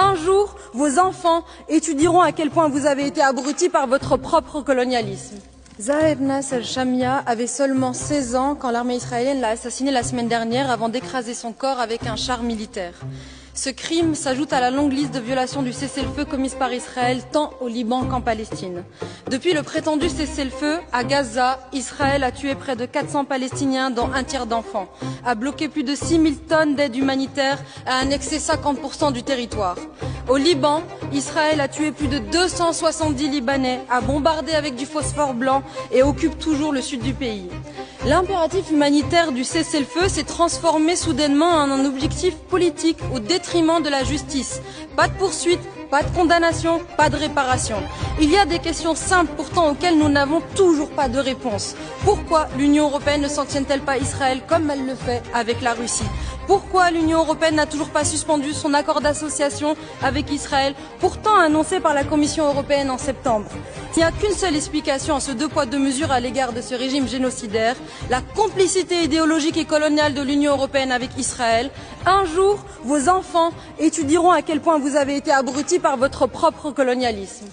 Un jour, vos enfants étudieront à quel point vous avez été abrutis par votre propre colonialisme. Zahed Nasser Shamia avait seulement 16 ans quand l'armée israélienne l'a assassiné la semaine dernière avant d'écraser son corps avec un char militaire. Ce crime s'ajoute à la longue liste de violations du cessez-le-feu commises par Israël tant au Liban qu'en Palestine. Depuis le prétendu cessez-le-feu, à Gaza, Israël a tué près de 400 Palestiniens, dont un tiers d'enfants, a bloqué plus de 6000 tonnes d'aide humanitaire et a annexé 50% du territoire. Au Liban, Israël a tué plus de 270 Libanais, a bombardé avec du phosphore blanc et occupe toujours le sud du pays. L'impératif humanitaire du cessez-le-feu s'est transformé soudainement en un objectif politique au détriment de la justice. Pas de poursuite, pas de condamnation, pas de réparation. Il y a des questions simples pourtant auxquelles nous n'avons toujours pas de réponse. Pourquoi l'Union européenne ne sanctionne-t-elle pas Israël comme elle le fait avec la Russie? Pourquoi l'Union européenne n'a toujours pas suspendu son accord d'association avec Israël, pourtant annoncé par la Commission européenne en septembre? Il n'y a qu'une seule explication à ce deux poids deux mesures à l'égard de ce régime génocidaire, la complicité idéologique et coloniale de l'Union européenne avec Israël. Un jour, vos enfants étudieront à quel point vous avez été abrutis par votre propre colonialisme.